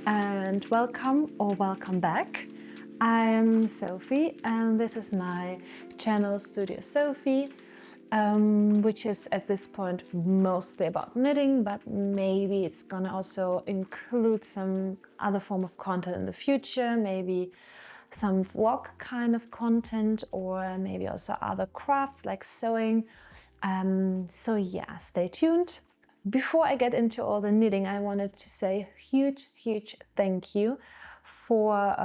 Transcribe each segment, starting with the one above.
and welcome or welcome back. I'm Sophie and this is my channel Studio Sophie, which is at this point mostly about knitting, but maybe it's gonna also include some other form of content in the future, maybe some vlog kind of content, or maybe also other crafts like sewing. So yeah, stay tuned. Before I get into all the knitting, I wanted to say huge thank you for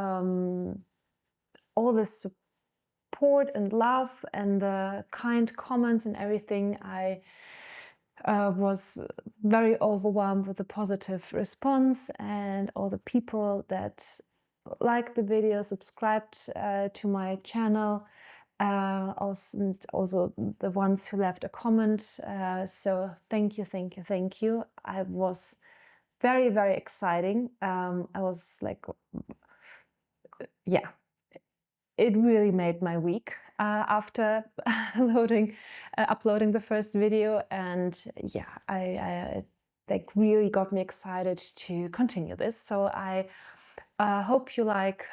all the support and love and the kind comments and everything. I was very overwhelmed with the positive response and all the people that liked the video, subscribed to my channel, also the ones who left a comment. So thank you. I was very exciting. I was like, yeah, it really made my week after uploading the first video, and yeah, I like really got me excited to continue this. So I hope you like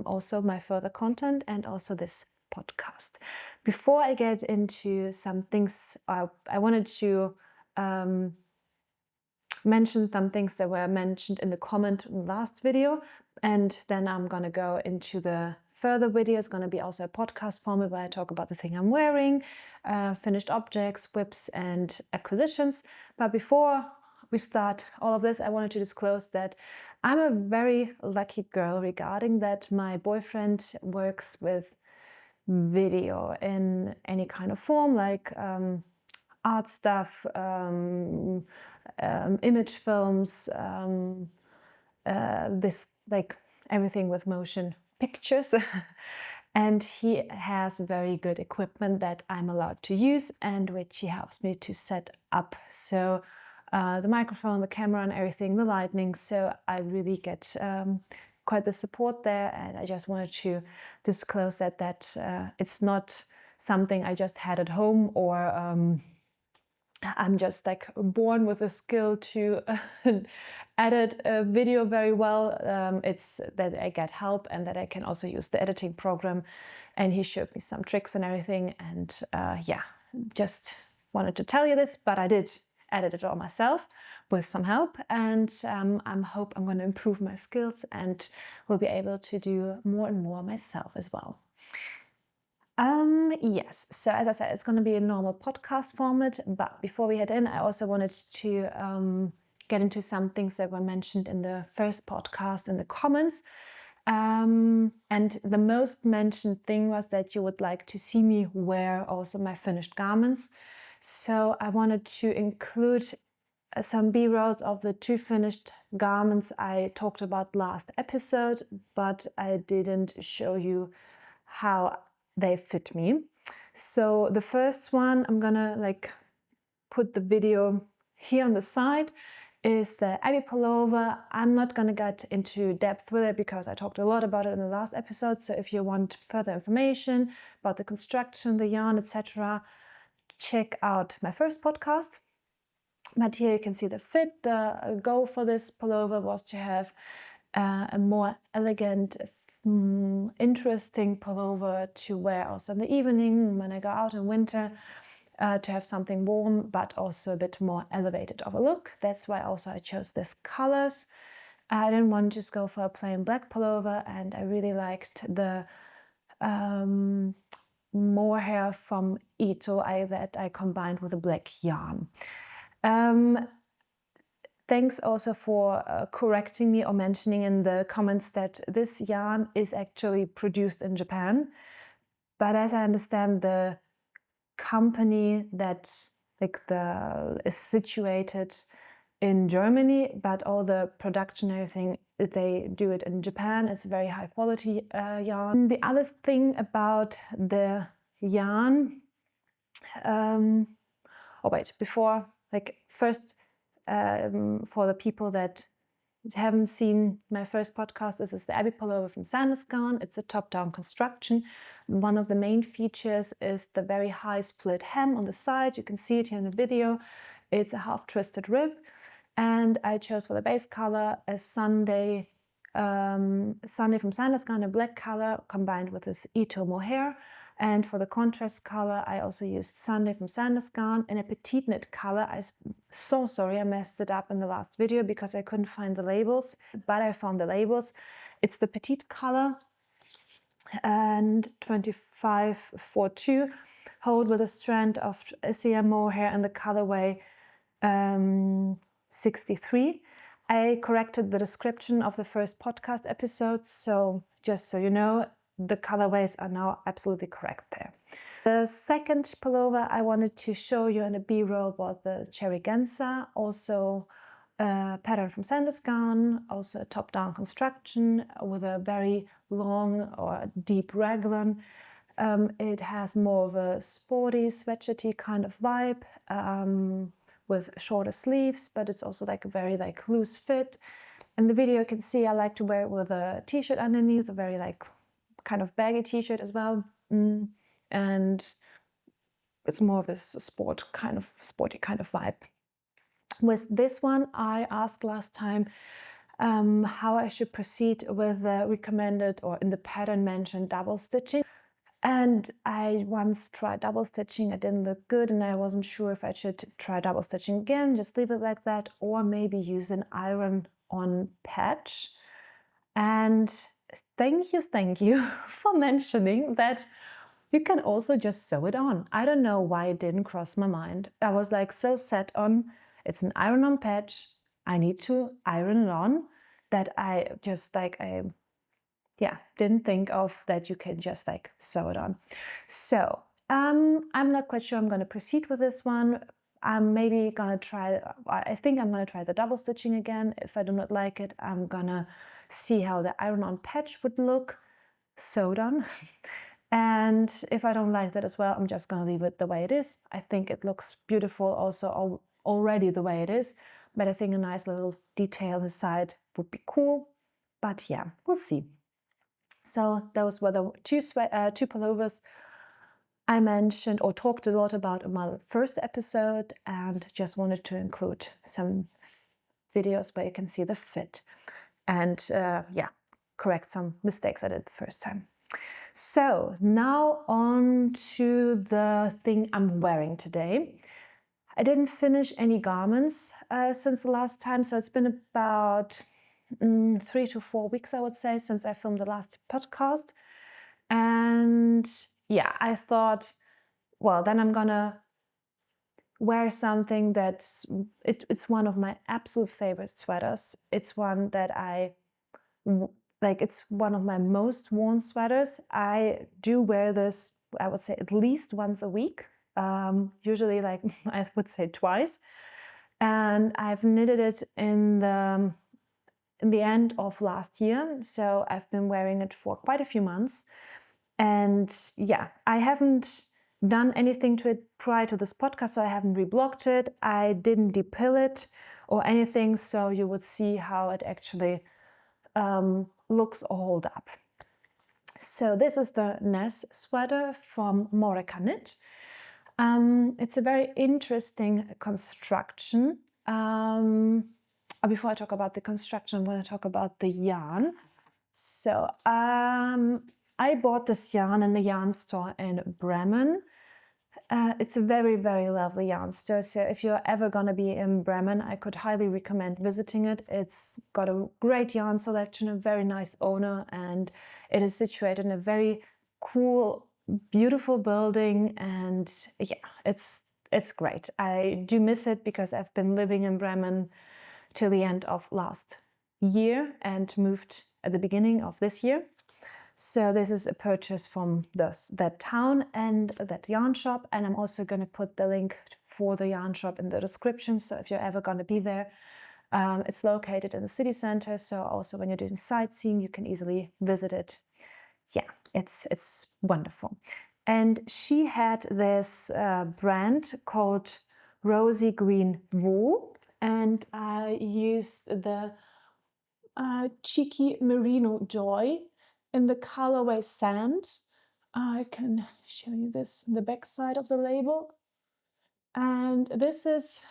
also my further content and also this podcast. Before I get into some things, I wanted to mention some things that were mentioned in the comment in the last video, and then I'm gonna go into the further video. It's gonna be also a podcast format where I talk about the thing I'm wearing, finished objects, whips and acquisitions. But before we start all of this, I wanted to disclose that I'm a very lucky girl regarding that my boyfriend works with video in any kind of form, like art stuff, image films, this like everything with motion pictures. And he has very good equipment that I'm allowed to use and which he helps me to set up. So the microphone, the camera and everything, the lighting. So I really get quite the support there, and I just wanted to disclose that it's not something I just had at home, or I'm just like born with a skill to edit a video very well. It's that I get help and that I can also use the editing program, and he showed me some tricks and everything, and yeah, just wanted to tell you this, but I did edit it all myself with some help, and I hope I'm going to improve my skills and will be able to do more and more myself as well. Yes, so as I said, it's going to be a normal podcast format, but before we head in, I also wanted to get into some things that were mentioned in the first podcast in the comments. And the most mentioned thing was that you would like to see me wear also my finished garments. So I wanted to include some B-rolls of the 2 finished garments I talked about last episode, but I didn't show you how they fit me. So the first one, I'm gonna like put the video here on the side, is the Abbey Pulllover. I'm not gonna get into depth with it because I talked a lot about it in the last episode. So if you want further information about the construction, the yarn, etc., check out my first podcast. But here you can see the fit. The goal for this pullover was to have a more elegant, interesting pullover to wear also in the evening when I go out in winter, to have something warm but also a bit more elevated of a look. That's why also I chose these colors. I didn't want to just go for a plain black pullover, and I really liked the mohair from Ito that I combined with a black yarn. Thanks also for correcting me or mentioning in the comments that this yarn is actually produced in Japan. But as I understand, the company that is situated in Germany, but all the production and everything, they do it in Japan. It's very high quality yarn. The other thing about the yarn, first, for the people that haven't seen my first podcast, this is the Abbey Pulllover from Sandnes Garn. It's a top-down construction. One of the main features is the very high split hem on the side. You can see it here in the video. It's a half twisted rib. And I chose for the base color a Sunday from Sandnes Garn, a black color combined with this Ito Mohair. And for the contrast color, I also used Sunday from Sandnes Garn in a petite knit color. I'm so sorry I messed it up in the last video because I couldn't find the labels, but I found the labels. It's the petite color and 2542, hold with a strand of Isager Mohair in the colorway 63. I corrected the description of the first podcast episode, so just so you know, the colorways are now absolutely correct there. The second pullover I wanted to show you in a B-roll was the Cherry Genser, also a pattern from Sandnes Garn, also a top-down construction with a very long or deep raglan. It has more of a sporty, sweatshirty kind of vibe with shorter sleeves, but it's also like a very like loose fit. In the video you can see I like to wear it with a t-shirt underneath, a very like kind of baggy t-shirt as well. And it's more of this sporty kind of vibe. With this one, I asked last time how I should proceed with the recommended or in the pattern mentioned double stitching. And I once tried double stitching, it didn't look good, and I wasn't sure if I should try double stitching again, just leave it like that, or maybe use an iron-on patch. And thank you for mentioning that you can also just sew it on. I don't know why it didn't cross my mind. I was like so set on, it's an iron-on patch, I need to iron it on, that I just like, didn't think of that you can just like sew it on. So I'm not quite sure I'm going to proceed with this one. I'm maybe gonna try, I think I'm gonna try the double stitching again. If I do not like it, I'm gonna see how the iron-on patch would look sewed on. And if I don't like that as well, I'm just gonna leave it the way it is. I think it looks beautiful also already the way it is, but I think a nice little detail aside would be cool. But yeah, we'll see. So those were the two pullovers I mentioned or talked a lot about in my first episode, and just wanted to include some videos where you can see the fit and correct some mistakes I did the first time. So now on to the thing I'm wearing today. I didn't finish any garments since the last time, so it's been about 3 to 4 weeks, I would say, since I filmed the last podcast. And yeah, I thought, well, then I'm gonna wear something that's, it's one of my absolute favorite sweaters. It's one that it's one of my most worn sweaters. I do wear this, I would say, at least once a week. Usually, like, I would say twice. And I've knitted it in the end of last year, so I've been wearing it for quite a few months. And yeah, I haven't done anything to it prior to this podcast, so I haven't reblocked it. I didn't depill it or anything, so you would see how it actually looks or hold up. So this is the Ness sweater from Moreca Knit. It's a very interesting construction. Before I talk about the construction, I'm going to talk about the yarn. So I bought this yarn in the yarn store in Bremen. It's a very, very lovely yarn store. So if you're ever going to be in Bremen, I could highly recommend visiting it. It's got a great yarn selection, a very nice owner, and it is situated in a very cool, beautiful building. And yeah, it's great. I do miss it because I've been living in Bremen till the end of last year and moved at the beginning of this year. So this is a purchase from that town and that yarn shop, and I'm also going to put the link for the yarn shop in the description, so if you're ever going to be there. It's located in the city center, so also when you're doing sightseeing you can easily visit it. Yeah, it's wonderful. And she had this brand called Rosy Green Wool, and I used the cheeky Merino Joy in the colorway Sand. I can show you this, the back side of the label. And this is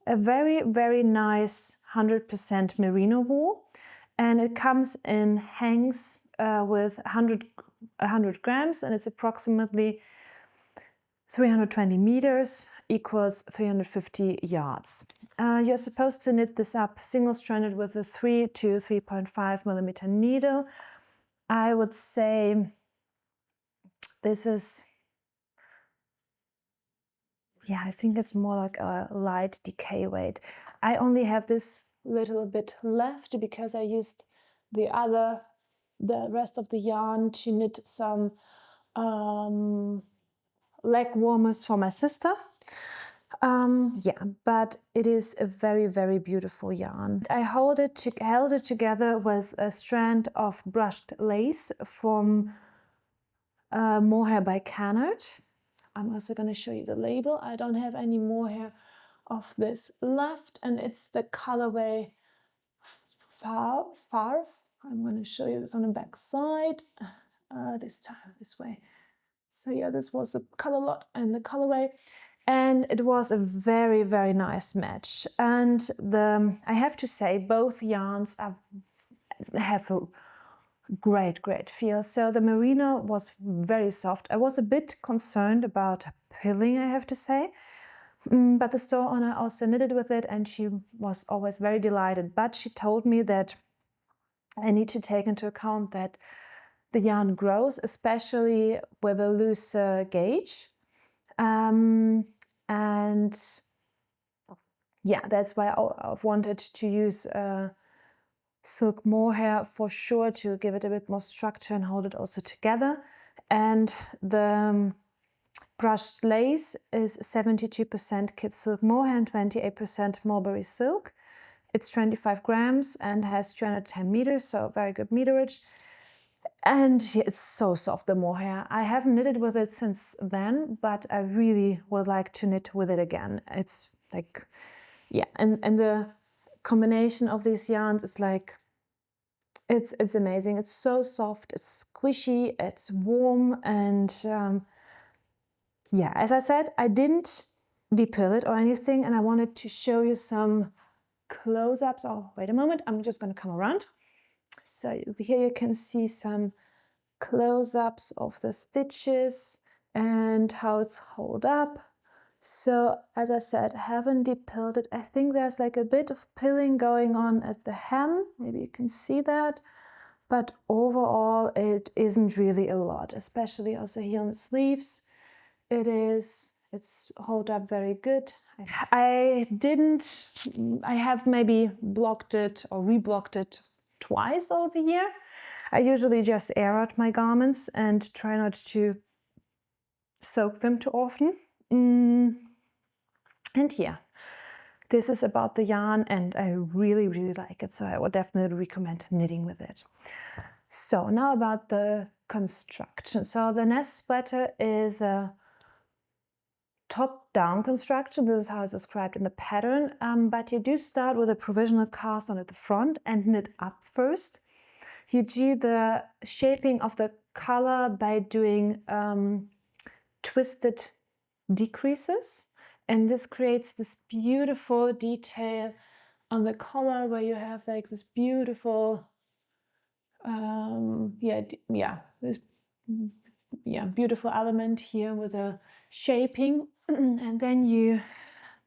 a very, very nice 100% merino wool, and it comes in hanks with 100 grams, and it's approximately 320 meters equals 350 yards. You're supposed to knit this up single-stranded with a 3 to 3.5 millimeter needle. I would say this is, yeah, I think it's more like a light decay weight. I only have this little bit left because I used the rest of the yarn to knit some leg warmers for my sister. Yeah, but it is a very, very beautiful yarn. I held it together with a strand of brushed lace from Mohair by Canard. I'm also going to show you the label. I don't have any mohair of this left, and it's the colorway Farve. I'm going to show you this on the back side. This time, this way. So yeah, this was the color lot and the colorway. And it was a very, very nice match. And I have to say, both yarns have a great, great feel. So the merino was very soft. I was a bit concerned about pilling, I have to say. But the store owner also knitted with it, and she was always very delighted. But she told me that I need to take into account that the yarn grows, especially with a looser gauge. And yeah, that's why I wanted to use silk mohair for sure, to give it a bit more structure and hold it also together. And the brushed lace is 72% kid silk mohair and 28% mulberry silk. It's 25 grams and has 210 meters, so very good meterage. And it's so soft, the mohair. I haven't knitted with it since then, but I really would like to knit with it again. It's like, yeah, and the combination of these yarns is like, it's amazing. It's so soft, it's squishy, it's warm, and yeah, as I said, I didn't depill it or anything, and I wanted to show you some close-ups. Oh, wait a moment, I'm just going to come around. So here you can see some close-ups of the stitches and how it's held up. So as I said, haven't depilled it. I think there's like a bit of pilling going on at the hem. Maybe you can see that. But overall, it isn't really a lot, especially also here on the sleeves. It's held up very good. I have maybe blocked it or reblocked it twice over the year. I usually just air out my garments and try not to soak them too often. And yeah, this is about the yarn, and I really, really like it. So I would definitely recommend knitting with it. So now about the construction. So the Ness sweater is a top-down construction. This is how it's described in the pattern, but you do start with a provisional cast on at the front and knit up first. You do the shaping of the collar by doing twisted decreases, and this creates this beautiful detail on the collar where you have like this beautiful beautiful element here with a shaping. And then you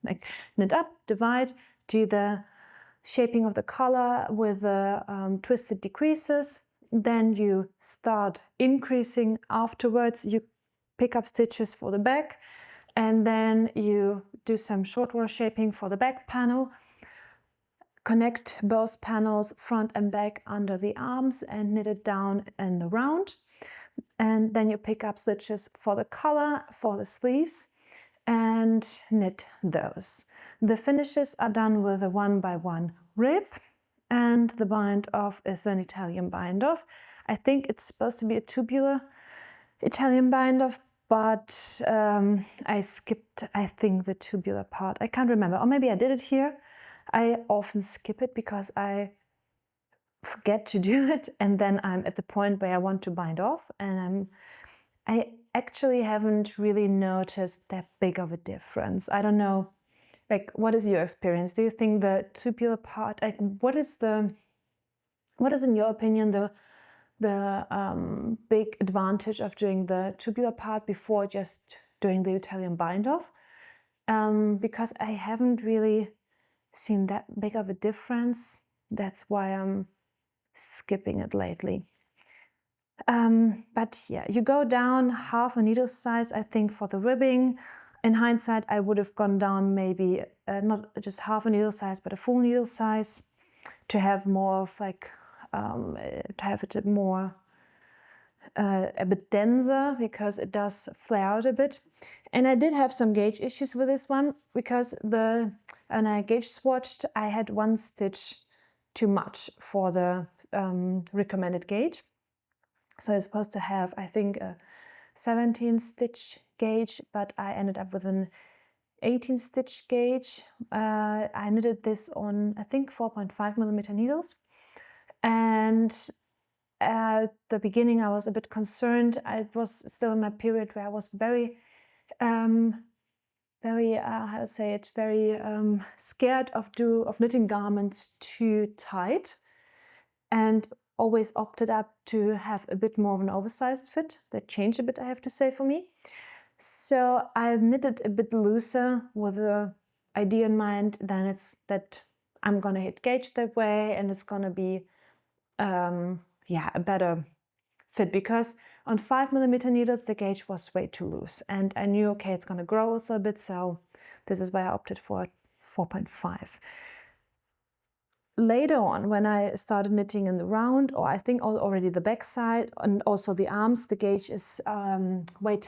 like knit up, divide, do the shaping of the collar with the twisted decreases. Then you start increasing afterwards. You pick up stitches for the back, and then you do some short row shaping for the back panel. Connect both panels, front and back, under the arms and knit it down in the round. And then you pick up stitches for the collar, for the sleeves, and knit those. The finishes are done with a 1x1 rib, and the bind off is an Italian bind off. I think it's supposed to be a tubular Italian bind off, but I skipped, I think, the tubular part. I can't remember, or maybe I did it here. I often skip it because I forget to do it, and then I'm at the point where I want to bind off, and I actually haven't really noticed that big of a difference. I don't know like, what is your experience? Do you think the tubular part, like, what is in your opinion the big advantage of doing the tubular part before just doing the Italian bind off? Because I haven't really seen that big of a difference. That's why I'm skipping it lately. But yeah, you go down half a needle size, I think, for the ribbing. In hindsight, I would have gone down maybe not just half a needle size, but a full needle size to have more of like, to have it more, a bit denser, because it does flare out a bit. And I did have some gauge issues with this one, because when I gauge swatched, I had one stitch too much for the recommended gauge. So I'm supposed to have, I think, a 17 stitch gauge, but I ended up with an 18 stitch gauge. I knitted this on, I think, 4.5 millimeter needles. And at the beginning, I was a bit concerned. I was still in my period where I was very scared of knitting garments too tight, and always opted up to have a bit more of an oversized fit. That changed a bit, I have to say, for me. So I knitted a bit looser with the idea in mind that I'm gonna hit gauge that way, and it's gonna be a better fit, because on 5 millimeter needles the gauge was way too loose, and I knew, okay, it's gonna grow also a bit, so this is why I opted for 4.5. Later on, when I started knitting in the round, or I think already the back side and also the arms, the gauge is way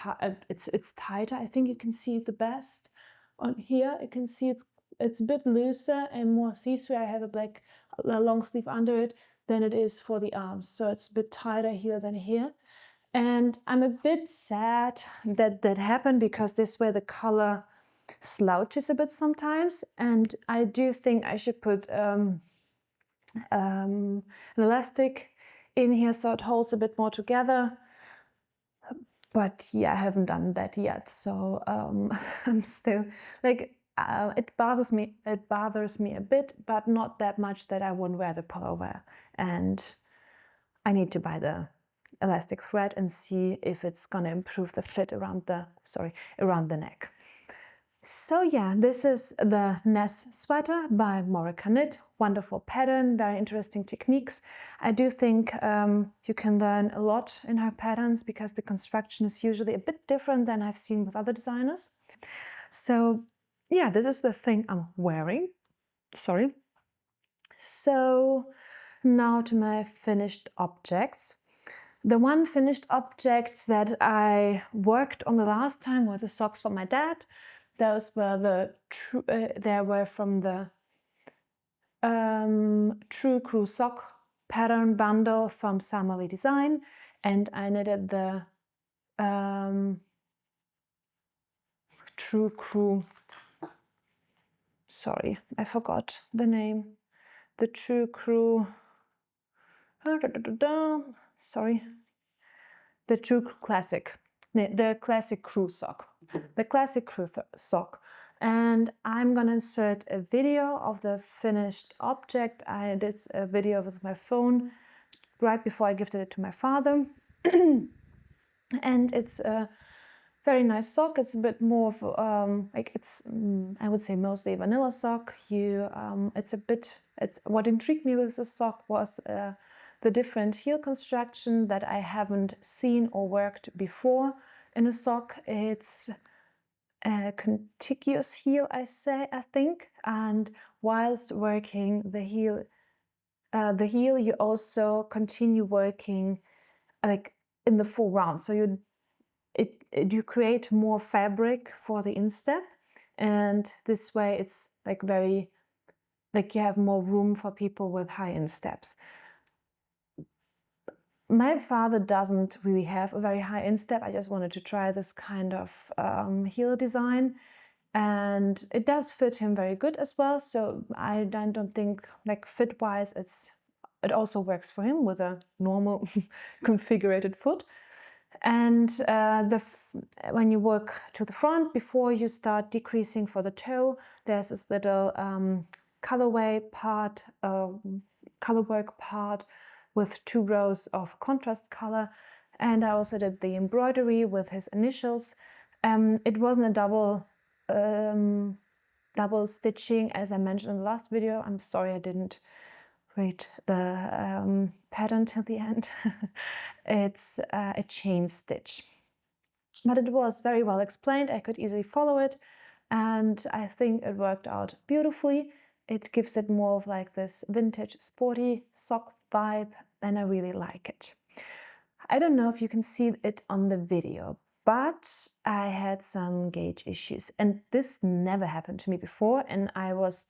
it's tighter. I think you can see it the best on here. You can see it's a bit looser and more see-through. I have a long sleeve under it than it is for the arms, so it's a bit tighter here than here. And I'm a bit sad that that happened, because this way the color slouches a bit sometimes, and I do think I should put an elastic in here so it holds a bit more together. But yeah, I haven't done that yet, so I'm still like, it bothers me a bit, but not that much that I wouldn't wear the pullover. And I need to buy the elastic thread and see if it's gonna improve the fit around the neck. So yeah, this is the Ness sweater by Moreca Knit. Wonderful pattern, very interesting techniques. I do think you can learn a lot in her patterns, because the construction is usually a bit different than I've seen with other designers. So yeah, this is the thing I'm wearing. Sorry. So now to my finished objects. The one finished object that I worked on the last time were the socks for my dad. Those were they were from the True Crew sock pattern bundle from Summerly Design, and I knitted the True Crew. Sorry, I forgot the name. The True Crew. Sorry. The True Classic. The Classic Crew sock. The Classic Crew sock. And I'm gonna insert a video of the finished object. I did a video with my phone right before I gifted it to my father. And it's a very nice sock. It's a bit more of I would say mostly a vanilla sock. What intrigued me with this sock was the different heel construction that I haven't seen or worked before in a sock. It's a contiguous heel, I think, and whilst working the heel, you also continue working like in the full round. So you create more fabric for the instep, and this way it's like very, like you have more room for people with high insteps. My father doesn't really have a very high instep. I just wanted to try this kind of heel design, and it does fit him very good as well. So I don't think, like, fit-wise, it also works for him with a normal configured foot. And when you work to the front, before you start decreasing for the toe, there's this little colorway part, colorwork part with 2 rows of contrast color. And I also did the embroidery with his initials. It wasn't a double stitching as I mentioned in the last video. I'm sorry I didn't read the pattern till the end. It's a chain stitch, but it was very well explained. I could easily follow it, and I think it worked out beautifully. It gives it more of like this vintage sporty sock vibe, and I really like it. I don't know if you can see it on the video, but I had some gauge issues, and this never happened to me before, and I was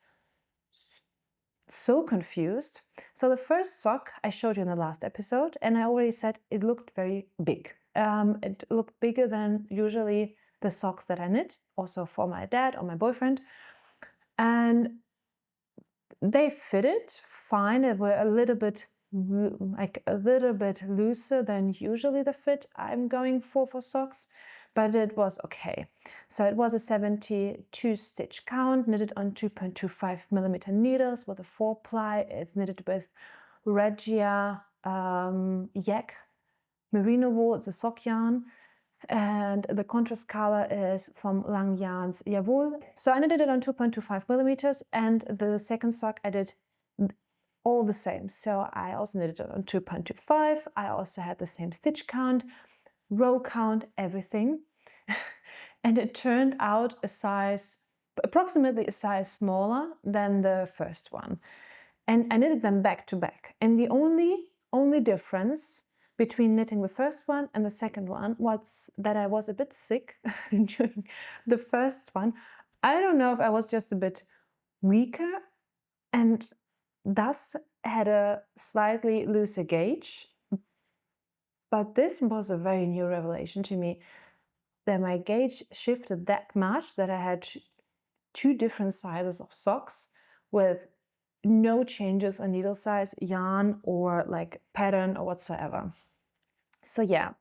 so confused. So the first sock I showed you in the last episode, and I already said it looked very big. It looked bigger than usually the socks that I knit, also for my dad or my boyfriend. And they fitted fine. They were a little bit looser than usually the fit I'm going for socks, but it was okay. So it was a 72 stitch count, knitted on 2.25mm needles with a 4-ply. It's knitted with Regia Yak Merino Wool. It's a sock yarn, and the contrast color is from Lang Yarn Jawoll. So I knitted it on 2.25mm, and the second sock I did all the same. So I also knitted it on 2.25. I also had the same stitch count, row count, everything. And it turned out approximately a size smaller than the first one. And I knitted them back to back. And the only difference between knitting the first one and the second one was that I was a bit sick during the first one. I don't know if I was just a bit weaker and thus had a slightly looser gauge. But this was a very new revelation to me, that my gauge shifted that much that I had 2 different sizes of socks with no changes on needle size, yarn, or like pattern or whatsoever. So yeah,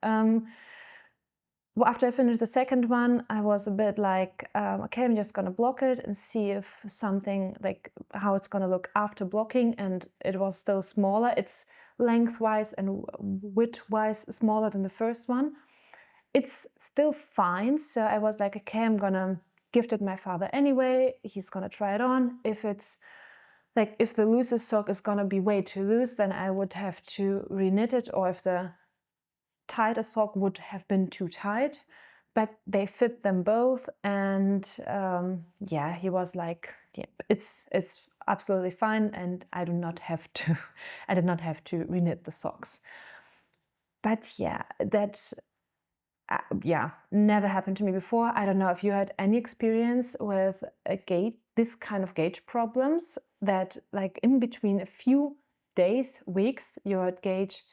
after I finished the second one, I was a bit like, okay, I'm just gonna block it and see if something, like how it's gonna look after blocking, and it was still smaller. It's lengthwise and widthwise smaller than the first one. It's still fine, so I was like, okay, I'm gonna gift it my father anyway. He's gonna try it on. If it's like, if the loosest sock is gonna be way too loose, then I would have to reknit it, or if the tighter sock would have been too tight. But they fit them both, and yeah, he was like, yeah, it's absolutely fine, and I did not have to reknit the socks. But yeah, that never happened to me before. I don't know if you had any experience with this kind of gauge problems, that like in between a few days, weeks, your gauge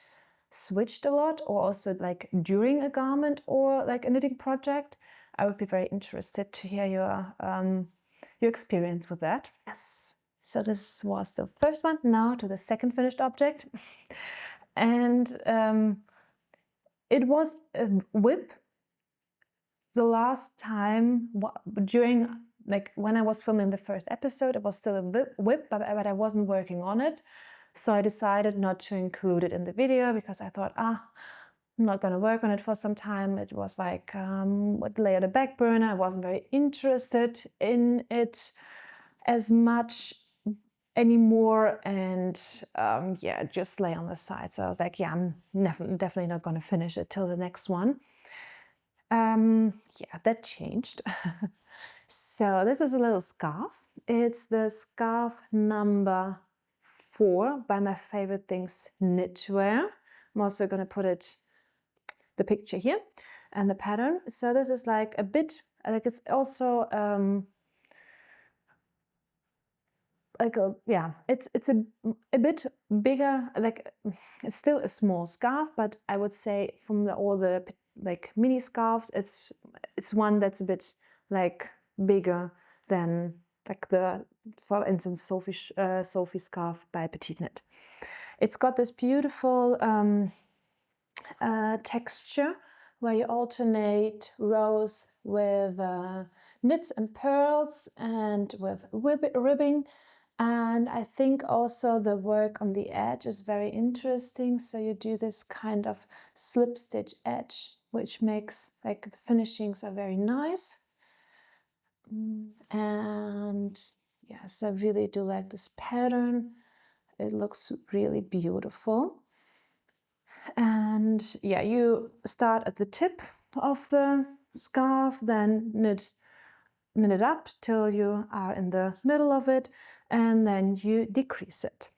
switched a lot, or also like during a garment or like a knitting project. I would be very interested to hear your experience with that. Yes. So this was the first one. Now to the second finished object. And it was a whip. The last time during, like when I was filming the first episode, it was still a whip, but I wasn't working on it. So I decided not to include it in the video because I thought, I'm not gonna work on it for some time. It was like, would lay on the back burner. I wasn't very interested in it as much anymore, and yeah, just lay on the side. So I was like, yeah, I'm definitely not gonna finish it till the next one. Yeah, that changed. So this is a little scarf. It's the scarf number 4 by My Favorite Things Knitwear. I'm also gonna put the picture here and the pattern. So this is like a bit, like it's also like it's a bit bigger. Like it's still a small scarf, but I would say from all the like mini scarves, it's one that's a bit like bigger than like the, for instance, Sophie scarf by Petite Knit. It's got this beautiful texture where you alternate rows with knits and pearls and with ribbing. And I think also the work on the edge is very interesting. So you do this kind of slip stitch edge, which makes like the finishings are very nice. And yes, I really do like this pattern. It looks really beautiful. And yeah, you start at the tip of the scarf, then knit it up till you are in the middle of it, and then you decrease it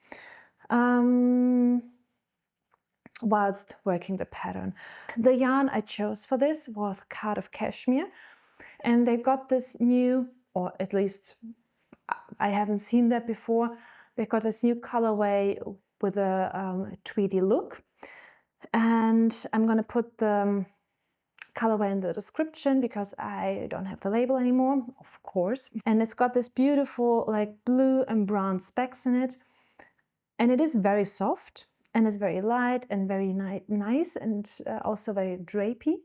whilst working the pattern. The yarn I chose for this was Cardiff Cashmere, and they got this new, or at least I haven't seen that before, they got this new colorway with a tweedy look. And I'm going to put the colorway in the description because I don't have the label anymore, of course. And it's got this beautiful like blue and brown specks in it. And it is very soft and it's very light and very nice and also very drapey.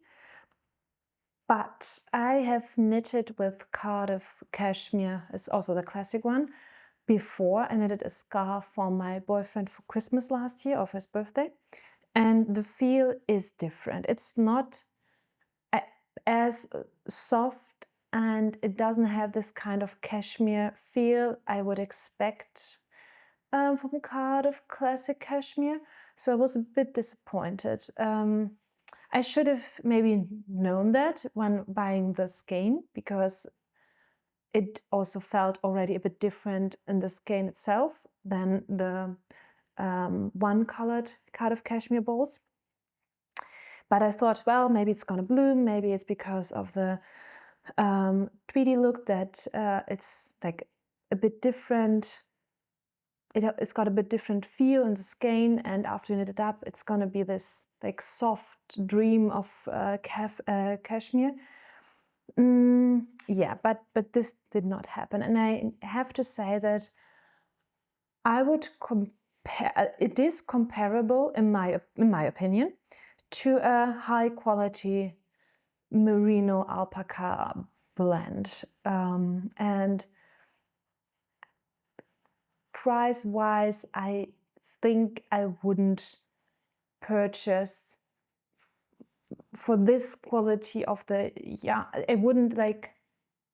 But I have knitted with Cardiff Cashmere, it's also the classic one, before. I knitted a scarf for my boyfriend for Christmas last year, or for his birthday. And the feel is different. It's not as soft and it doesn't have this kind of cashmere feel I would expect from Cardiff Classic Cashmere. So I was a bit disappointed. I should have maybe known that when buying the skein, because it also felt already a bit different in the skein itself than the one-colored Cardiff Cashmere balls. But I thought, well, maybe it's gonna bloom, maybe it's because of the tweedy look that it's like a bit different. It's got a bit different feel in the skein, and after you knit it up, it's gonna be this like soft dream of cashmere. Yeah, but this did not happen, and I have to say that I would it is comparable in my opinion to a high quality merino alpaca blend, and price wise I think I wouldn't purchase for this quality of the yarn. I wouldn't like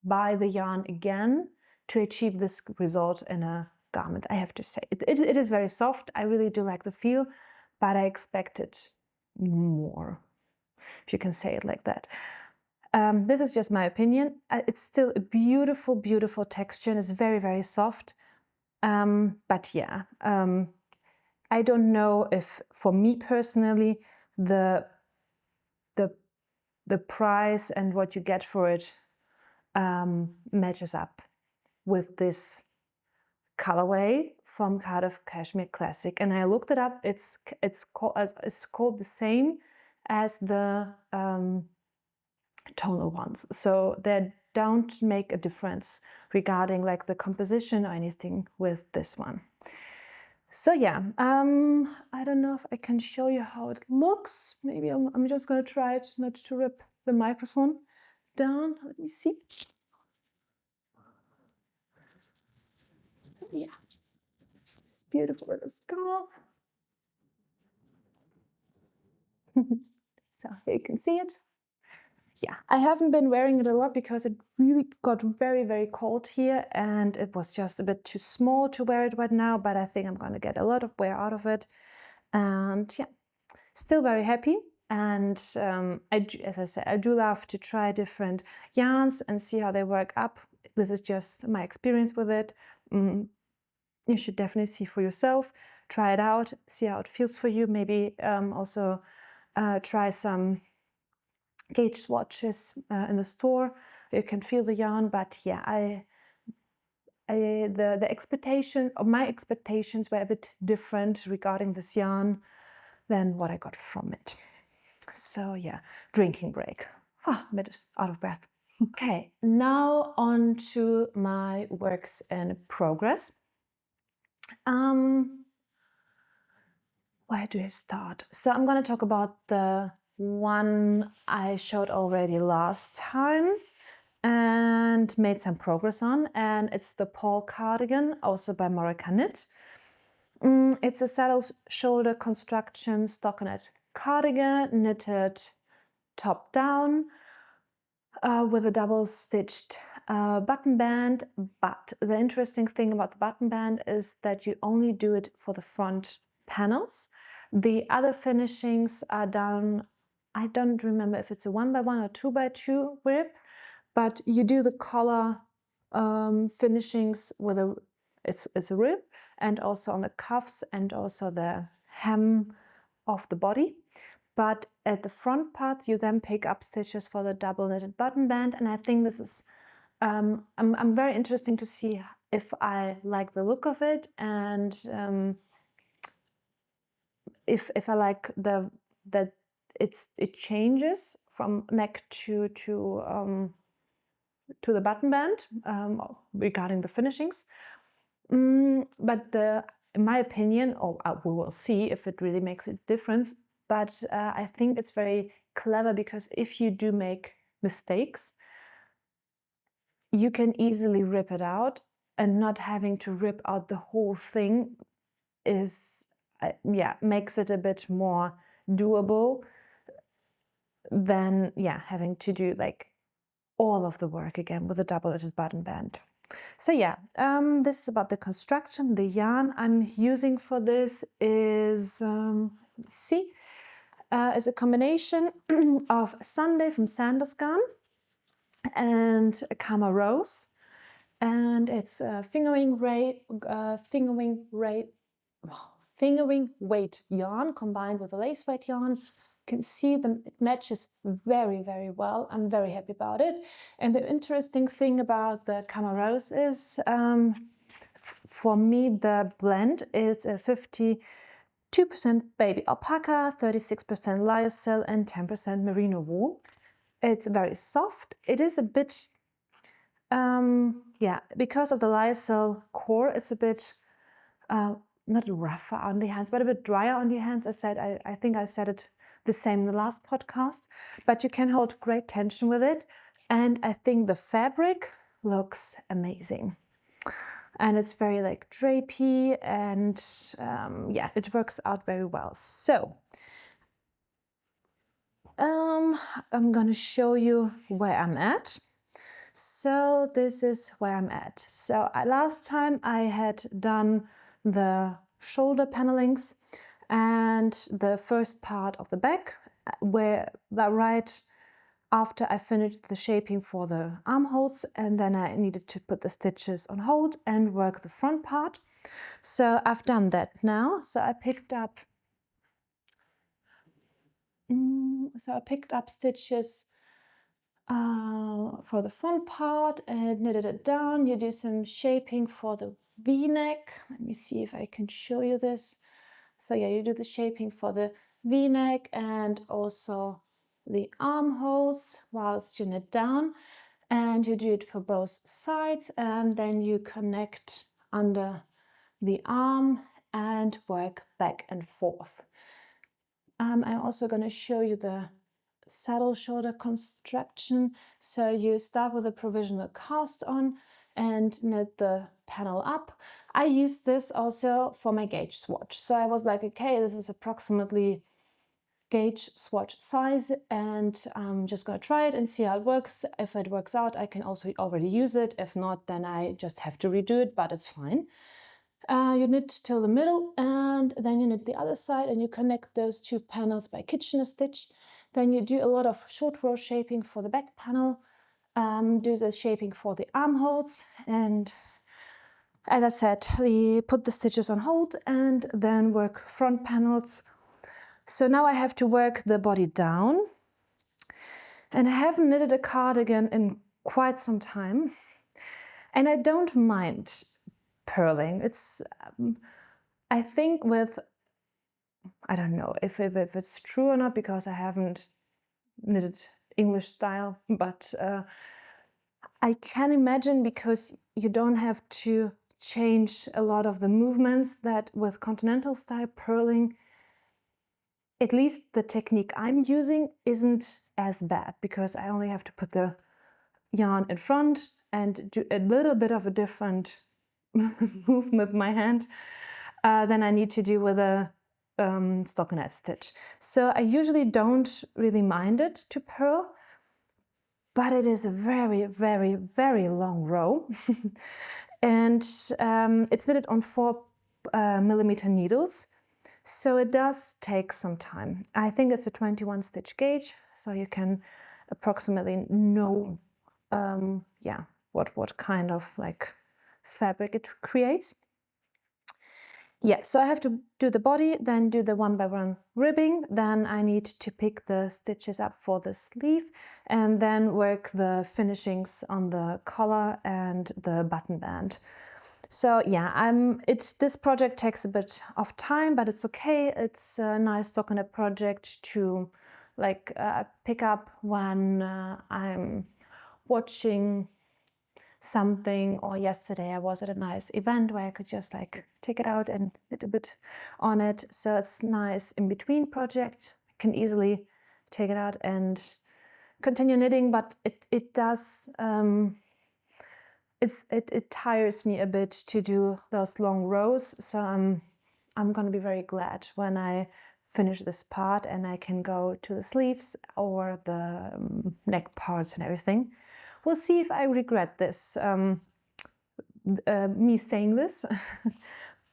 buy the yarn again to achieve this result in a garment, I have to say. It is very soft. I really do like the feel, but I expected more, if you can say it like that. This is just my opinion. It's still a beautiful, beautiful texture, and it's very, very soft. But yeah, I don't know if, for me personally, the price and what you get for it matches up with this colorway from Cardiff Cashmere Classic. And I looked it up. It's called the same as the tonal ones, so they don't make a difference regarding like the composition or anything with this one. So yeah, I don't know if I can show you how it looks. Maybe I'm just gonna try it not to rip the microphone down. Let me see. Yeah, this beautiful little scarf. So here you can see it. Yeah, I haven't been wearing it a lot because it really got very, very cold here, and it was just a bit too small to wear it right now, but I think I'm gonna get a lot of wear out of it. And yeah, still very happy. And as I said, I do love to try different yarns and see how they work up. This is just my experience with it. You should definitely see for yourself, try it out, see how it feels for you. Maybe also try some gauge swatches in the store. You can feel the yarn, but yeah, the expectation, or my expectations, were a bit different regarding this yarn than what I got from it. So yeah, drinking break. A bit out of breath. Okay, now on to my works in progress. Where do I start? So I'm going to talk about the one I showed already last time and made some progress on, and it's the Paul cardigan, also by Moreca knit. It's a saddle shoulder construction stockinette cardigan, knitted top down with a double stitched button band. But the interesting thing about the button band is that you only do it for the front panels. The other finishings are done, I don't remember if it's a 1x1 or 2x2 rib, but you do the collar finishings with it's a rib, and also on the cuffs and also the hem of the body. But at the front parts, you then pick up stitches for the double knitted button band, and I think this is I'm very interesting to see if I like the look of it, and if I like that it changes from neck to the button band regarding the finishings. But in my opinion, we will see if it really makes a difference. But I think it's very clever, because if you do make mistakes, you can easily rip it out, and not having to rip out the whole thing is, makes it a bit more doable than having to do like all of the work again with a double-knitted button band. So this is about the construction. The yarn I'm using for this is is a combination of Sunday from Sandnes Garn and Kama Rose, and it's fingering weight yarn combined with a lace weight yarn. You can see it matches very, very well. I'm very happy about it. And the interesting thing about the Kama Rose is, for me, the blend is a 52% baby alpaca, 36% lyocell, and 10% merino wool. It's very soft. It is a bit, because of the lyocell core, it's a bit not rougher on the hands, but a bit drier on the hands. I think I said it the same in the last podcast, but you can hold great tension with it. And I think the fabric looks amazing. And it's very like drapey, and it works out very well. So I'm gonna show you where I'm at. So this is where I'm at. So last time I had done the shoulder panelings and the first part of the back, where right after I finished the shaping for the armholes, and then I needed to put the stitches on hold and work the front part. So I've done that now. So I picked up stitches for the front part and knitted it down. You do some shaping for the V-neck. Let me see if I can show you this. So you do the shaping for the V-neck and also the armholes whilst you knit down, and you do it for both sides, and then you connect under the arm and work back and forth. I'm also going to show you the saddle shoulder construction. So you start with a provisional cast on and knit the panel up. I used this also for my gauge swatch. So I was like, okay, this is approximately gauge swatch size, and I'm just going to try it and see how it works. If it works out, I can also already use it. If not, then I just have to redo it, but it's fine. You knit till the middle, and then you knit the other side, and you connect those two panels by Kitchener stitch. Then you do a lot of short row shaping for the back panel, do the shaping for the armholes, and as I said, we put the stitches on hold and then work front panels. So now I have to work the body down, and I haven't knitted a cardigan in quite some time, and I don't mind purling. It's I think I don't know if it's true or not, because I haven't knitted English style, but I can imagine, because you don't have to change a lot of the movements that with continental style purling at least the technique I'm using isn't as bad, because I only have to put the yarn in front and do a little bit of a different movement with my hand than I need to do with a stockinette stitch. So I usually don't really mind it to purl, but it is a very, very, very long row. And it's knitted on 4mm needles, so it does take some time. I think it's a 21 stitch gauge, so you can approximately know what kind of like fabric it creates. Yeah, so I have to do the body, then do the 1x1 ribbing, then I need to pick the stitches up for the sleeve, and then work the finishings on the collar and the button band. So yeah, this project takes a bit of time, but it's okay. It's a nice stockinette project to like pick up when I'm watching something, or yesterday I was at a nice event where I could just like take it out and knit a bit on it. So it's nice in between project. I can easily take it out and continue knitting, but it does it tires me a bit to do those long rows. So I'm gonna be very glad when I finish this part and I can go to the sleeves or the neck parts and everything. We'll see if I regret this, me saying this.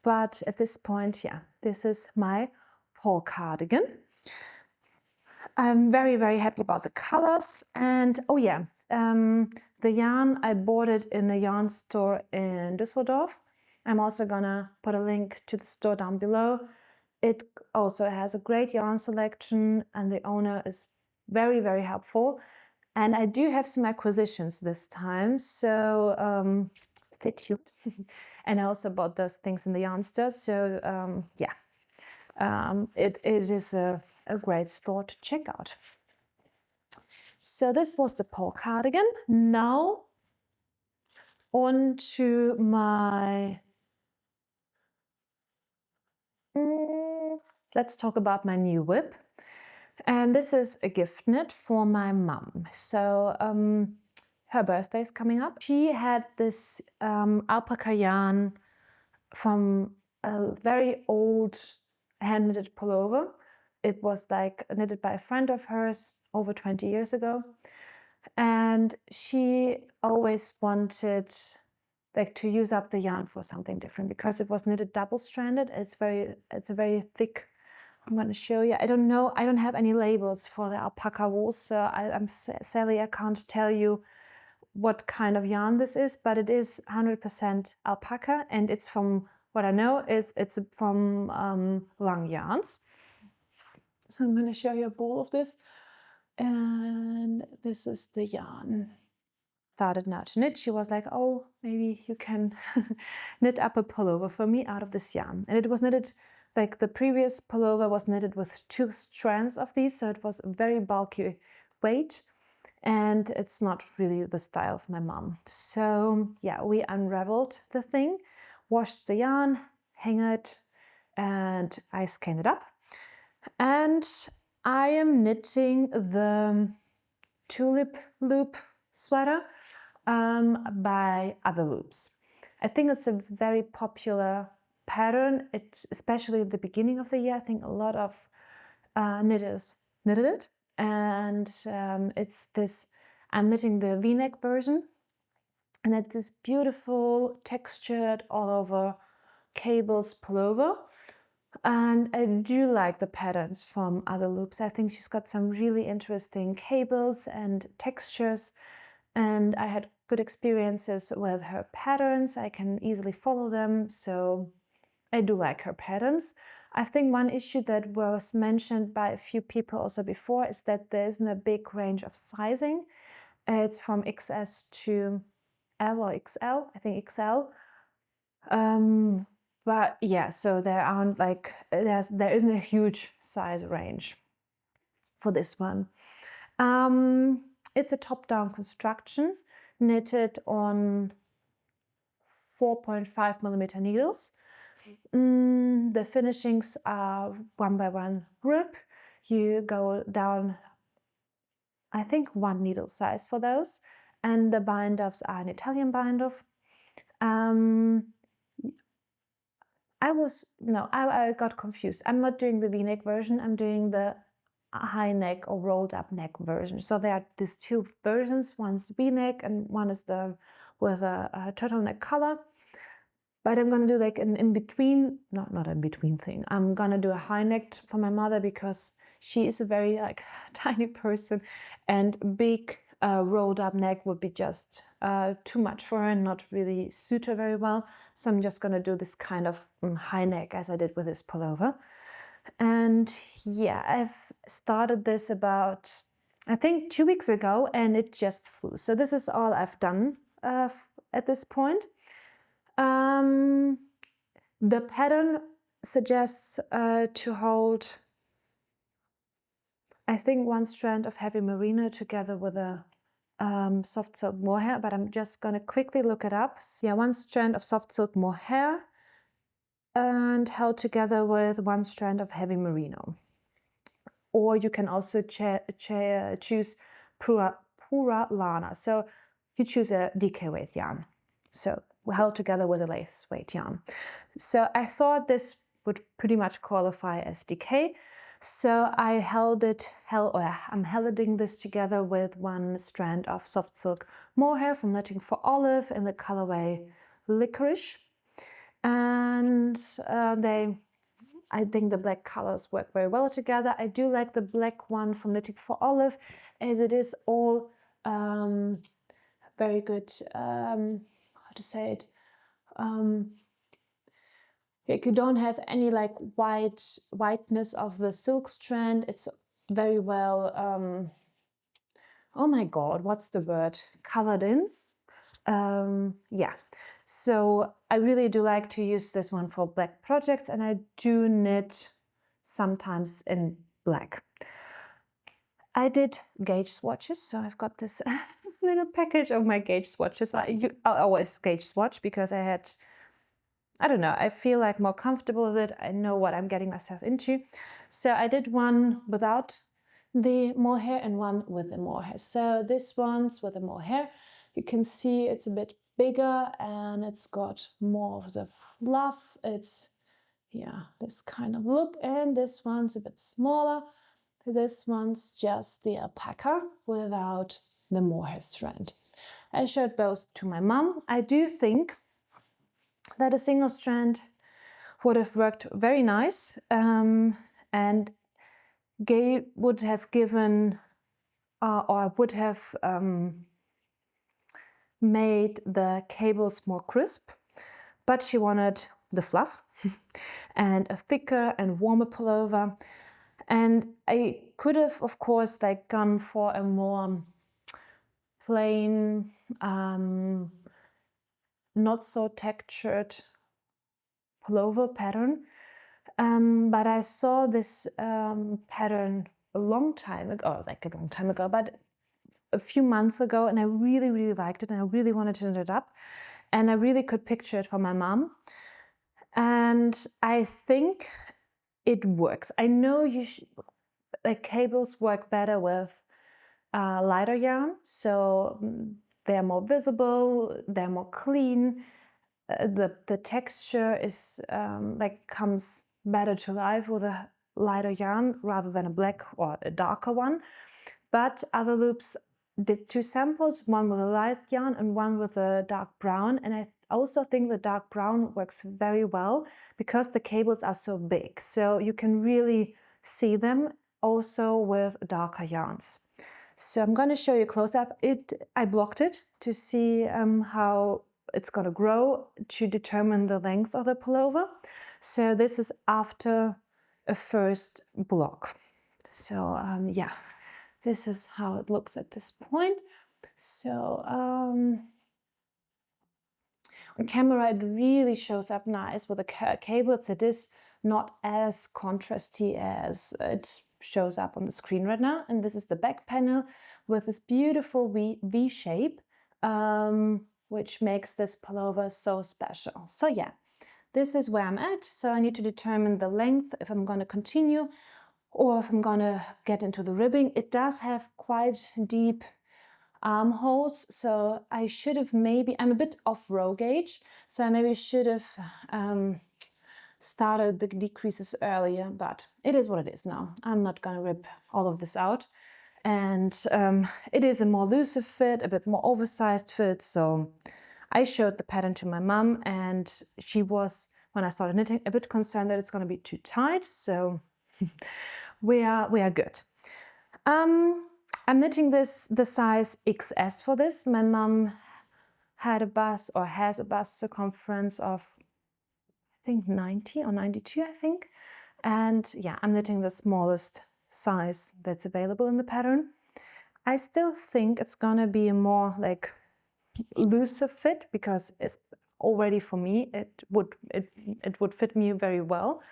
But at this point, yeah, this is my Paul cardigan. I'm very, very happy about the colors. And oh yeah, the yarn, I bought it in a yarn store in Düsseldorf. I'm also gonna put a link to the store down below. It also has a great yarn selection, and the owner is very, very helpful. And I do have some acquisitions this time, so stay tuned. And I also bought those things in the yarn store, so it is a great store to check out. So this was the Paul cardigan. Now on to my... let's talk about my new whip. And this is a gift knit for my mum. So her birthday is coming up. She had this alpaca yarn from a very old hand knitted pullover. It was like knitted by a friend of hers over 20 years ago. And she always wanted like to use up the yarn for something different, because it was knitted double-stranded. It's a very thick. I'm going to show you. I don't know. I don't have any labels for the alpaca wool, so I'm sadly I can't tell you what kind of yarn this is, but it is 100% alpaca, and it's from what I know. It's from Lang Yarns. So I'm going to show you a ball of this, and this is the yarn. Started now to knit. She was like, "Oh, maybe you can knit up a pullover for me out of this yarn," and it was knitted. Like the previous pullover was knitted with 2 strands of these, so it was a very bulky weight, and it's not really the style of my mom. So yeah, we unraveled the thing, washed the yarn, hang it, and I scanned it up. And I am knitting the Tulip loop sweater by Other Loops. I think it's a very popular pattern. It's especially at the beginning of the year. I think a lot of knitters knitted it, and it's this. I'm knitting the V-neck version, and it's this beautiful textured all over cables pullover. And I do like the patterns from Other Loops. I think she's got some really interesting cables and textures, and I had good experiences with her patterns. I can easily follow them, so I do like her patterns. I think one issue that was mentioned by a few people also before is that there isn't a big range of sizing. It's from XS to L or XL, I think XL. But yeah, so there aren't like, there isn't a huge size range for this one. It's a top-down construction knitted on 4.5mm needles. The finishings are 1x1 rib, you go down, I think, 1 needle size for those. And the bind-offs are an Italian bind-off. I got confused. I'm not doing the V-neck version. I'm doing the high neck or rolled up neck version. So there are these two versions. One's the V-neck and one is the with a turtleneck collar. But I'm gonna do like an in-between, not in-between thing. I'm gonna do a high neck for my mother because she is a very like tiny person, and big rolled up neck would be just too much for her and not really suit her very well. So I'm just gonna do this kind of high neck as I did with this pullover. And yeah, I've started this about, I think, 2 weeks ago, and it just flew. So this is all I've done at this point. The pattern suggests to hold, I think, 1 strand of heavy merino together with a soft silk mohair, but I'm just gonna quickly look it up. So, yeah, 1 strand of soft silk mohair and held together with 1 strand of heavy merino. Or you can also choose pura lana. So you choose a DK weight yarn. So held together with a lace weight yarn. So I thought this would pretty much qualify as DK. So I'm helding this together with 1 strand of soft silk mohair from Knitting for Olive in the colorway Licorice. And I think the black colors work very well together. I do like the black one from Knitting for Olive, as it is all very good, how to say it, like you don't have any like whiteness of the silk strand. It's very well, oh my god, what's the word, colored in. Yeah, so I really do like to use this one for black projects, and I do knit sometimes in black. I did gauge swatches, so I've got this little package of my gauge swatches. I always gauge swatch because I don't know, I feel like more comfortable with it. I know what I'm getting myself into. So I did one without the mohair and one with the mohair. So this one's with the mohair. You can see it's a bit bigger and it's got more of the fluff. It's, yeah, this kind of look. And this one's a bit smaller. This one's just the alpaca without the mohair strand. I showed both to my mom. I do think that a single strand would have worked very nice, and would have given or would have made the cables more crisp, but she wanted the fluff and a thicker and warmer pullover. And I could have, of course, like gone for a more plain, not so textured pullover pattern, but I saw this pattern a long time ago, but a few months ago, and I really, really liked it, and I really wanted to knit it up, and I really could picture it for my mom, and I think it works. I know like cables work better with lighter yarn, so they're more visible, they're more clean. The texture is like comes better to life with a lighter yarn rather than a black or a darker one. But other loops did 2 samples, one with a light yarn and one with a dark brown, and I also think the dark brown works very well because the cables are so big, so you can really see them also with darker yarns. So I'm going to show you close up. I blocked it to see how it's going to grow to determine the length of the pullover. So this is after a first block. So yeah, this is how it looks at this point. So on camera it really shows up nice with the cables. It is not as contrasty as it shows up on the screen right now. And this is the back panel with this beautiful V shape, which makes this pullover so special. So yeah, this is where I'm at. So I need to determine the length if I'm going to continue or if I'm gonna get into the ribbing. It does have quite deep armholes, so I should have maybe, I'm a bit off row gauge, so I maybe should have started the decreases earlier, but it is what it is now. I'm not gonna rip all of this out. And it is a more looser fit, a bit more oversized fit, so I showed the pattern to my mum, and she was, when I started knitting, a bit concerned that it's gonna be too tight, so we are good. I'm knitting the size XS for this. My mum had a bust, or has a bust circumference of, I think 90 or 92, I think. And yeah, I'm knitting the smallest size that's available in the pattern. I still think it's gonna be a more like looser fit, because it's already, for me, it would fit me very well.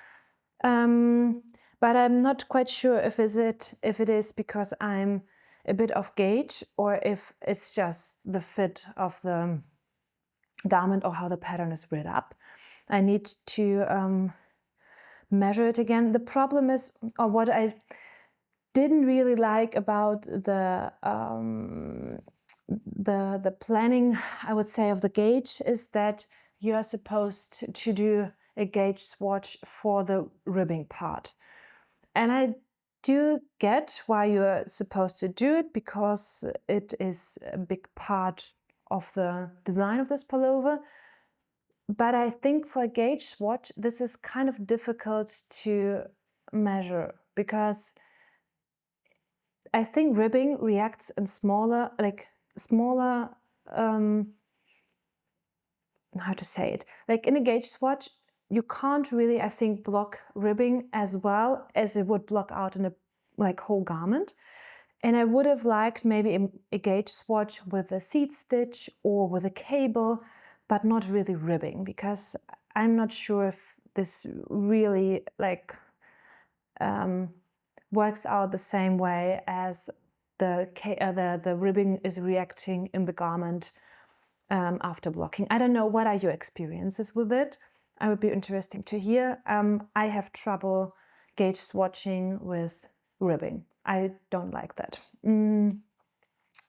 But I'm not quite sure if it is because I'm a bit off gauge, or if it's just the fit of the garment or how the pattern is read up. I need to measure it again. The problem is, or what I didn't really like about the planning, I would say, of the gauge, is that you are supposed to do a gauge swatch for the ribbing part. And I do get why you're supposed to do it, because it is a big part of the design of this pullover. But I think for a gauge swatch, this is kind of difficult to measure, because I think ribbing reacts in smaller, how to say it? Like in a gauge swatch, you can't really, I think, block ribbing as well as it would block out in a whole garment. And I would have liked maybe a gauge swatch with a seat stitch or with a cable, but not really ribbing, because I'm not sure if this really works out the same way as the ribbing is reacting in the garment after blocking. I don't know, what are your experiences with it? I would be interesting to hear. I have trouble gauge swatching with ribbing. I don't like that.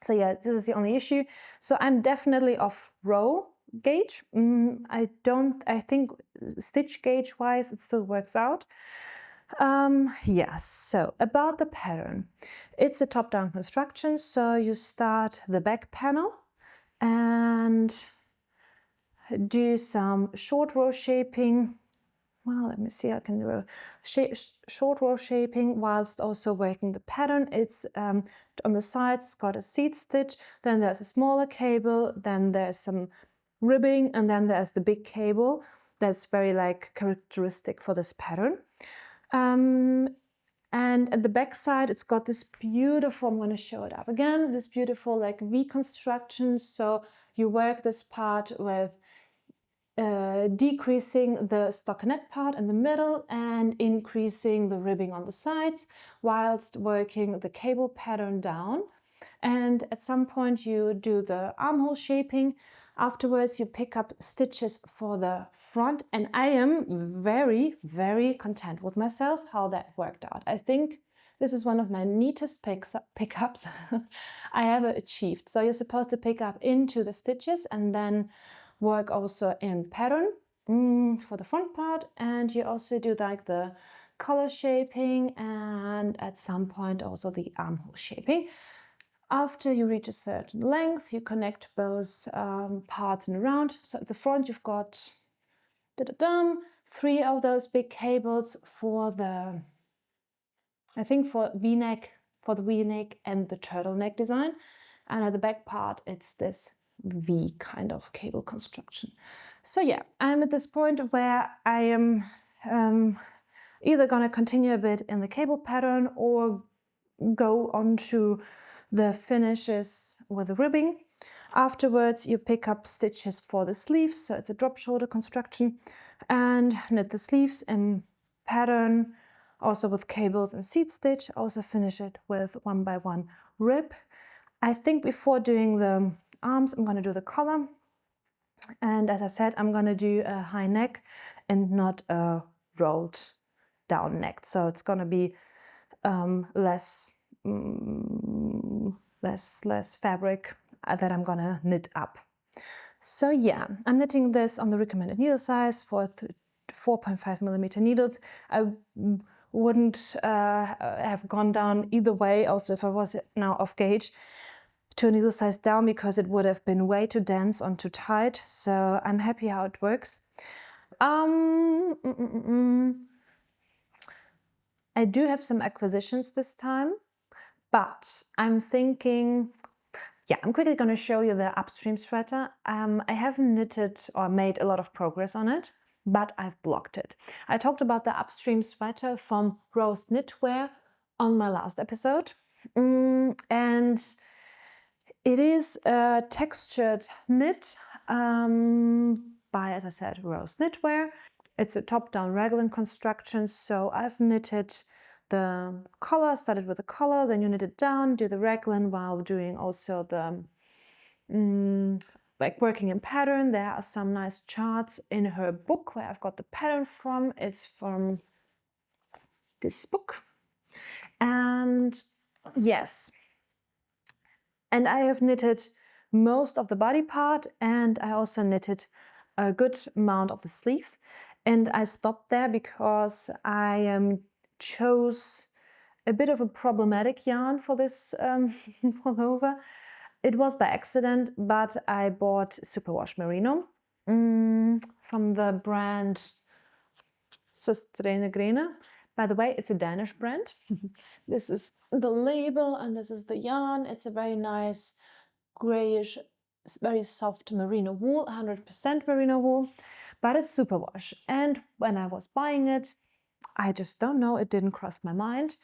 So yeah, this is the only issue. So I'm definitely off row gauge. I think stitch gauge wise it still works out. Yes, so about the pattern. It's a top-down construction, so you start the back panel and do some short row shaping. Well, let me see, I can do a short row shaping whilst also working the pattern. It's on the sides, it's got a seat stitch, then there's a smaller cable, then there's some ribbing, and then there's the big cable that's very characteristic for this pattern. And at the back side, it's got this beautiful, I'm going to show it up again, this beautiful V construction. So you work this part with decreasing the stockinette part in the middle and increasing the ribbing on the sides, whilst working the cable pattern down. And at some point you do the armhole shaping. Afterwards you pick up stitches for the front, and I am very, very content with myself how that worked out. I think this is one of my neatest pickups I ever achieved. So you're supposed to pick up into the stitches and then work also in pattern for the front part, and you also do the collar shaping and at some point also the armhole shaping. After you reach a certain length, you connect both parts in a round. So at the front you've got 3 of those big cables for the, I think for V-neck, for the V-neck and the turtleneck design. And at the back part it's this V kind of cable construction. So yeah, I'm at this point where I am either gonna continue a bit in the cable pattern or go on to the finishes with the ribbing. Afterwards you pick up stitches for the sleeves, so it's a drop shoulder construction, and knit the sleeves in pattern, also with cables and seat stitch. Also finish it with 1x1 rib. I think before doing the arms I'm going to do the collar, and as I said, I'm going to do a high neck and not a rolled down neck. So it's going to be less fabric that I'm gonna knit up. So yeah, I'm knitting this on the recommended needle size for 4.5 millimeter needles. I wouldn't have gone down either way, also if I was now off gauge, to a needle size down, because it would have been way too dense or too tight. So I'm happy how it works. I do have some acquisitions this time, but I'm thinking, yeah, I'm quickly going to show you the Upstream sweater. I haven't knitted or made a lot of progress on it, but I've blocked it. I talked about the Upstream sweater from Rose Knitwear on my last episode. And it is a textured knit by, as I said, Rose Knitwear. It's a top-down raglan construction, so I've knitted the collar, started with the collar, then you knit it down, do the raglan while doing also the like working in pattern. There are some nice charts in her book where I've got the pattern from. It's from this book. And yes, and I have knitted most of the body part, and I also knitted a good amount of the sleeve. And I stopped there because I chose a bit of a problematic yarn for this pullover. It was by accident, but I bought Superwash Merino from the brand Austermann. By the way, it's a Danish brand. This is the label and this is the yarn. It's a very nice grayish, very soft merino wool, 100% merino wool, but it's superwash. And when I was buying it, I just don't know, it didn't cross my mind.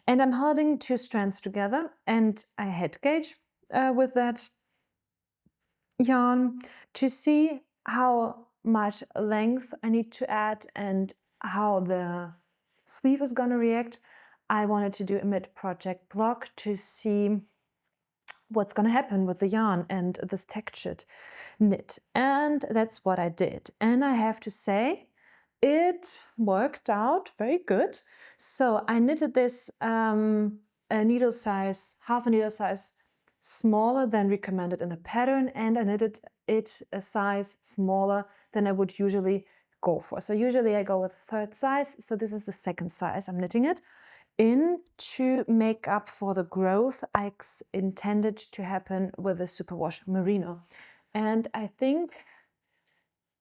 And I'm holding two strands together, and I head gauge with that yarn to see how much length I need to add and how the sleeve is going to react. I wanted to do a mid-project block to see what's going to happen with the yarn and this textured knit. And that's what I did. And I have to say, it worked out very good. So I knitted this a needle size, half a needle size smaller than recommended in the pattern, and I knitted it a size smaller than I would usually go for. So usually I go with third size, so this is the second size I'm knitting it in to make up for the growth I intended to happen with the Superwash Merino. And I think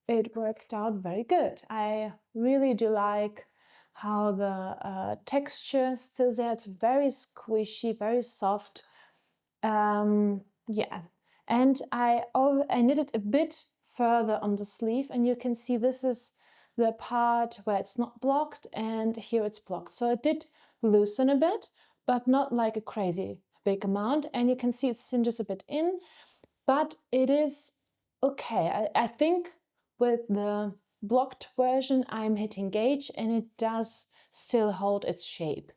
it worked out very good. I really do like how the texture is still there. It's very squishy, very soft. Yeah, and I knitted a bit further on the sleeve, and you can see this is the part where it's not blocked, and here it's blocked. So it did loosen a bit, but not like a crazy big amount, and you can see it cinches a bit in, but it is okay. I think with the blocked version I'm hitting gauge, and it does still hold its shape.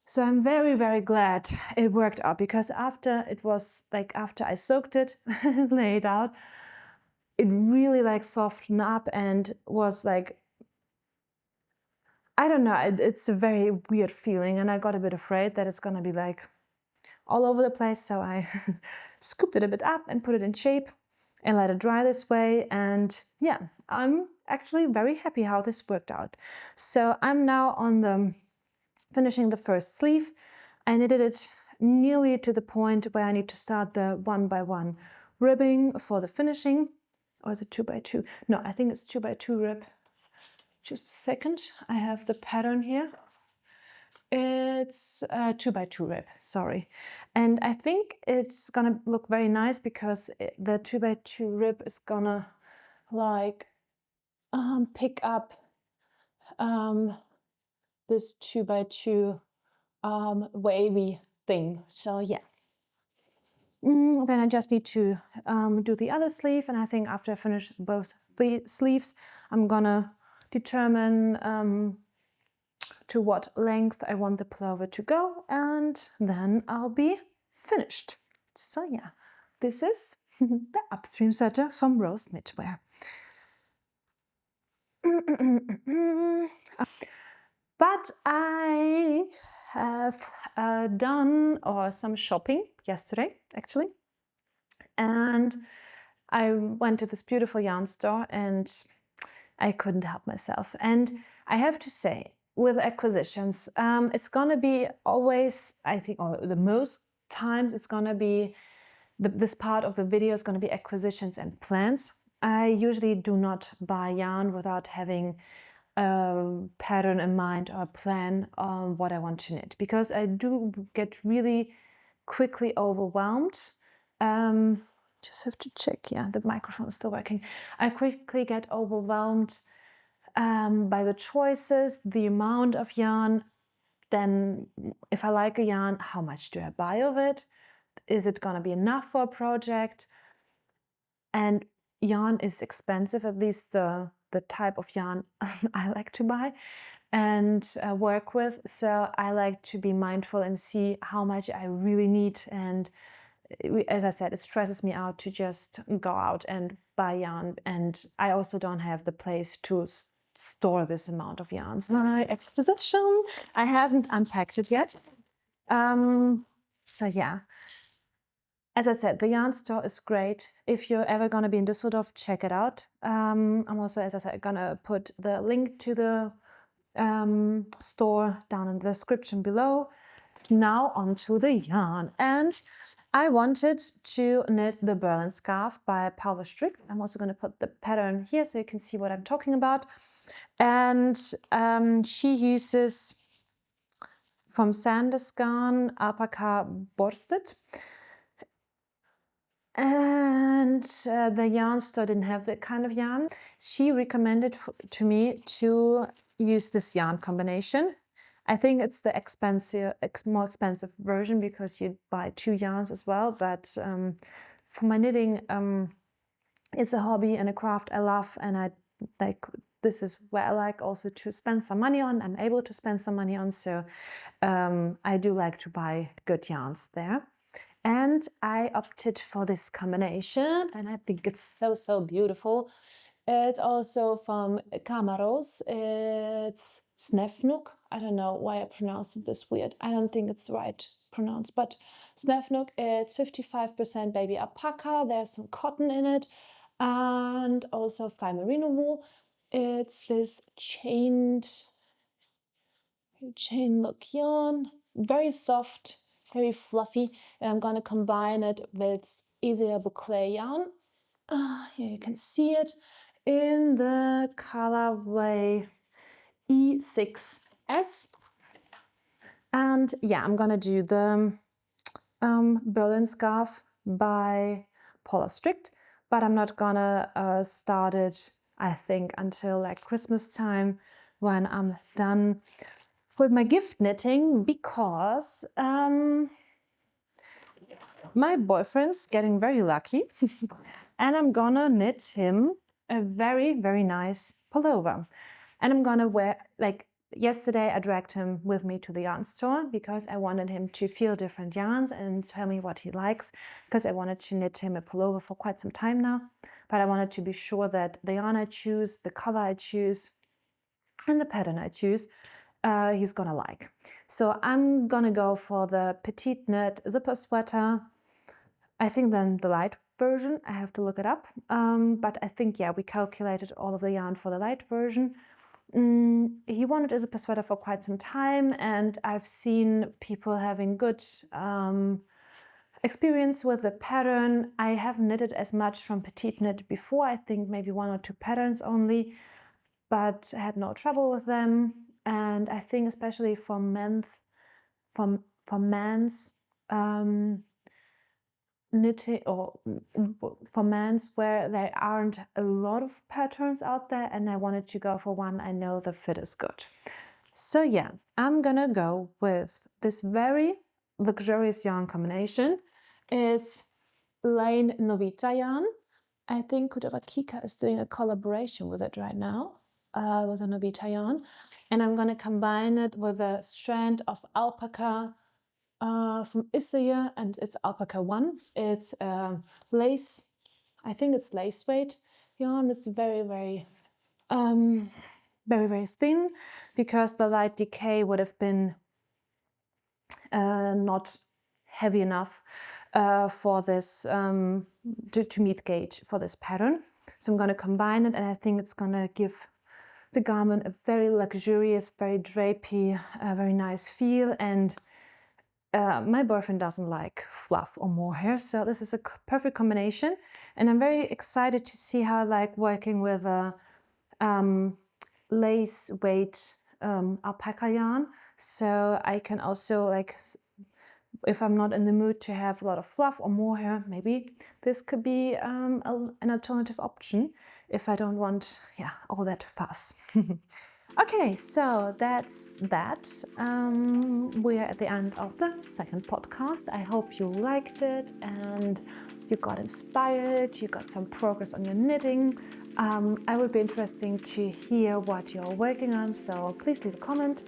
So I'm very, very glad it worked out, because after I soaked it and laid it out, it really like softened up and was like, I don't know, it's a very weird feeling, and I got a bit afraid that it's gonna be like all over the place. So I scooped it a bit up and put it in shape and let it dry this way. And yeah, I'm actually very happy how this worked out. So I'm now on finishing the first sleeve. I knitted it nearly to the point where I need to start the 1x1 ribbing for the finishing. Or is it 2x2? No, I think it's 2x2 rib. Just a second, I have the pattern here. It's 2x2 rib, sorry. And I think it's gonna look very nice because the 2x2 rib is gonna like pick up this 2x2 wavy thing. So yeah. Then I just need to do the other sleeve, and I think after I finish both the sleeves, I'm gonna determine to what length I want the pullover to go, and then I'll be finished. So yeah, this is the Upstream sweater from Rose Knitwear. But I have done some shopping yesterday, actually. And I went to this beautiful yarn store and I couldn't help myself. And I have to say, with acquisitions, it's gonna be always, I think, or the most times it's gonna be, this part of the video is gonna be acquisitions and plans. I usually do not buy yarn without having a pattern in mind or a plan on what I want to knit, because I do get really quickly overwhelmed. Just have to check, yeah, the microphone is still working. I quickly get overwhelmed by the choices, the amount of yarn. Then if I like a yarn, how much do I buy of it? Is it gonna be enough for a project? And yarn is expensive, at least the type of yarn I like to buy and work with. So I like to be mindful and see how much I really need. And as I said, it stresses me out to just go out and buy yarn. And I also don't have the place to store this amount of yarns. My acquisition, I haven't unpacked it yet. So yeah. As I said, the yarn store is great. If you're ever going to be in Düsseldorf, check it out. I'm also, as I said, going to put the link to the store down in the description below. Now onto the yarn. And I wanted to knit the Berlin scarf by Paula Strick. I'm also going to put the pattern here so you can see what I'm talking about. And she uses from Sandnes Garn Alpaca Borsted. And the yarn store didn't have that kind of yarn. She recommended to me to use this yarn combination. I think it's the more expensive version because you buy 2 yarns as well. But for my knitting, it's a hobby and a craft I love, and I like. This is where I like also to spend some money on. I'm able to spend some money on, so I do like to buy good yarns there. And I opted for this combination, and I think it's so beautiful. It's also from Camaros. It's Snefnuk. I don't know why I pronounced it this weird. I don't think it's right pronounced, but Snefnuk. It's 55% baby alpaca. There's some cotton in it, and also fine merino wool. It's this chain look yarn, very soft, very fluffy, and I'm going to combine it with Isager clay yarn. Here you can see it in the colorway E6S. And yeah, I'm going to do the Berlin scarf by Paula Strick, but I'm not going to start it, I think, until like Christmas time when I'm done with my gift knitting, because my boyfriend's getting very lucky and I'm gonna knit him a very nice pullover. And I'm gonna wear, like yesterday I dragged him with me to the yarn store because I wanted him to feel different yarns and tell me what he likes, because I wanted to knit him a pullover for quite some time now, but I wanted to be sure that the yarn I choose, the color I choose, and the pattern I choose, he's gonna like. So I'm gonna go for the petite knit zipper sweater. I think then the light version, I have to look it up. But I think, yeah, we calculated all of the yarn for the light version. He wanted a zipper sweater for quite some time, and I've seen people having good experience with the pattern. I haven't knitted as much from petite knit before. I think maybe 1 or 2 patterns only, but I had no trouble with them. And I think especially for men's knitting, or for men's where there aren't a lot of patterns out there, and I wanted to go for one I know the fit is good. So yeah, I'm gonna go with this very luxurious yarn combination. It's Lane Novita yarn. I think Kudava Kika is doing a collaboration with it right now, with a Novita yarn. And I'm going to combine it with a strand of alpaca from Isager, and it's alpaca 1. It's lace, I think it's lace weight yarn. It's very thin, because the light decay would have been not heavy enough for this, to meet gauge for this pattern. So I'm going to combine it, and I think it's going to give the garment a very luxurious, very drapey, very nice feel. And my boyfriend doesn't like fluff or mohair, so this is a perfect combination. And I'm very excited to see how I like working with a lace weight alpaca yarn. So I can also, like, if I'm not in the mood to have a lot of fluff or mohair, maybe this could be an alternative option if I don't want, all that fuss. Okay, so that's that. We are at the end of the second podcast. I hope you liked it and you got inspired, you got some progress on your knitting. I would be interested to hear what you're working on, so please leave a comment.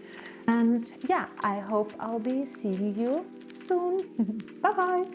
And I hope I'll be seeing you soon. Bye bye.